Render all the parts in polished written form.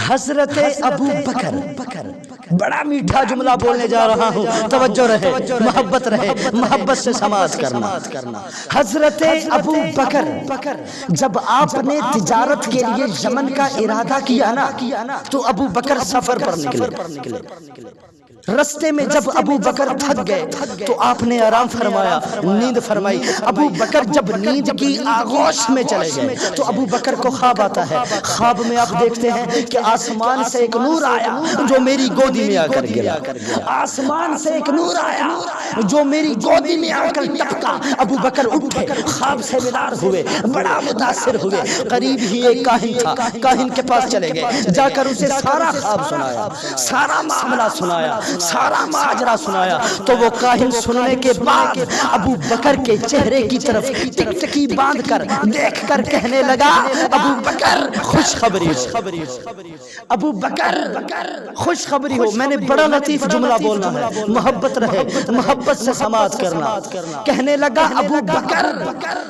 حضرت ابو بکر، بڑا میٹھا جملہ بولنے جا رہا ہوں، توجہ رہے، محبت رہے، محبت سے سماعت کرنا۔ حضرت ابو بکر جب آپ نے تجارت کے لیے یمن کا ارادہ کیا نا تو ابو بکر سفر پر نکلے۔ رستے میں جب ابو بکر تھک گئے تو آپ نے آرام فرمایا، نیند فرمائی۔ ابو بکر جب نیند کی آغوش میں چلے گئے تو ابو بکر کو خواب آتا ہے۔ خواب میں آپ دیکھتے ہیں کہ آسمان سے ایک نور آیا جو میری گودی میں آ کر گرا۔ آسمان سے ایک نور آیا جو میری گودی میں آ کر ٹپکا۔ ابو بکر اٹھے، خواب سے بیدار ہوئے، بڑا متاثر ہوئے۔ قریب ہی ایک کاہن تھا، کاہن کے پاس چلے گئے، جا کر اسے سارا خواب سنایا، سارا معاملہ سنایا، سارا ماجرا سنایا۔ تو وہ کاہن سننے کے بعد ابو بکر کے چہرے کی طرف ٹکٹکی باندھ کر دیکھ کر کہنے لگا، ابو بکر خوشخبری ہو، ابو بکر خوشخبری ہو۔ میں نے بڑا لطیف جملہ بولنا ہے، محبت رہے، محبت سے سماعت کرنا۔ کہنے لگا ابو بکر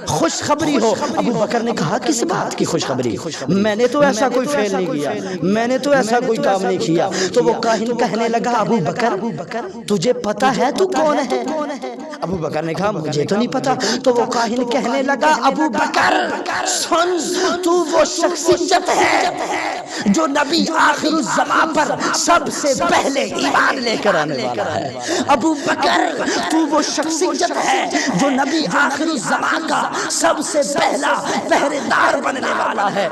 خوشخبری ہو۔ ابو بکر نے کہا کس بات کی خوشخبری؟ میں نے تو ایسا کوئی فعل نہیں کیا، میں نے تو ایسا کوئی کام نہیں کیا۔ تو وہ کاہن کہنے لگا، ابو بکر تجھے پتا ہے تو کون ہے؟ ابو بکر نے کہا مجھے تو نہیں پتا۔ تو وہ کاہن کہنے لگا، ابو بکر سن، تو وہ شخصیت ہے جو نبی آخر الزمان پر سب سے پہلے ایمان لے کر آنے والا ہے۔ ابو بکر تو وہ شخصیت ہے جو نبی آخر الزمان کا سب سے پہلا پہرےدار بننے والا ہے۔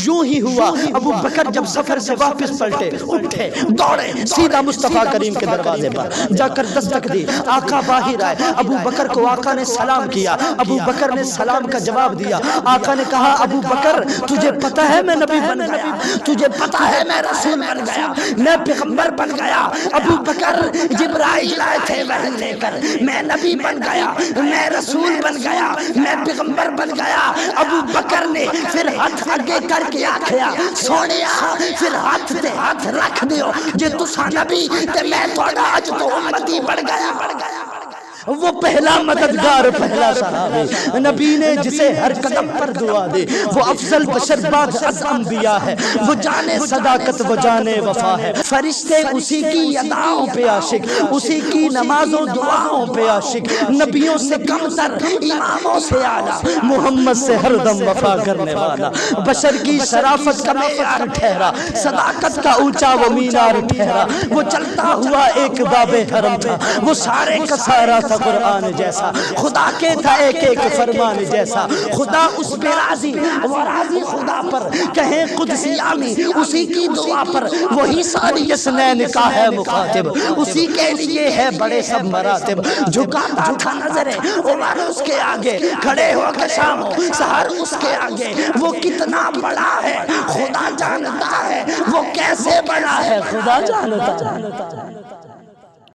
یوں ہی ہوا، ابو بکر جب سفر سے واپس پلٹے، اٹھے، دوڑے، سیدھا مصطفیٰ کریم کے دروازے پر جا کر دستک دی۔ آقا باہر آئے، ابو بکر کو آقا نے سلام کیا، ابو بکر نے سلام کا جواب دیا۔ آقا نے کہا، ابو بکر تجھے پتا ہے میں نبی بن گیا، تجھے پتا ہے میں رسول بن گیا، میں پیغمبر بن گیا۔ ابو بکر جبرائیل آئے تھے وحی لے کر، میں نبی بن گیا، میں رسول بن گیا، میں پیغمبر بن گیا۔ ابو بکر نے پھر ہاتھ آگے کر کے آکھیا، سونیا پھر ہاتھ تے ہاتھ رکھ دیو، جے تساں نبی تے میں تھوڑا اج تو امتی بڑھ گیا۔ وہ پہلا مددگار، پہلا صحابی، نبی نے جسے ہر قدم پر دعا دی، وہ افضل بشر بعد از انبیاء ہے، وہ جانے صداقت، وہ جانے وفا ہے۔ فرشتے اسی کی اداؤں پہ عاشق، اسی کی نمازوں دعاؤں پہ عاشق، نبیوں سے کم تر، اماموں سے اعلیٰ، محمد سے ہر دم وفا کرنے والا، بشر کی شرافت کا معیار ٹھہرا، صداقت کا اونچا وہ مینار ٹھہرا۔ وہ چلتا ہوا ایک باب حرم تھا، وہ سارے کا سارا تھا قرآن جیسا، خدا کے تھا ایک ایک فرمان جیسا، خدا اس پہ راضی، وہ راضی خدا پر، کہیں قدسی آمی اسی کی دعا پر، وہی ساری یسنین کا ہے مخاطب، اسی کے لیے ہے بڑے سب مراتب۔ جھکاتا تھا نظریں عمر اس کے آگے، کھڑے ہو کے شام و سحر اس کے آگے، وہ کتنا بڑا ہے خدا جانتا ہے، وہ کیسے بڑا ہے خدا جانتا ہے۔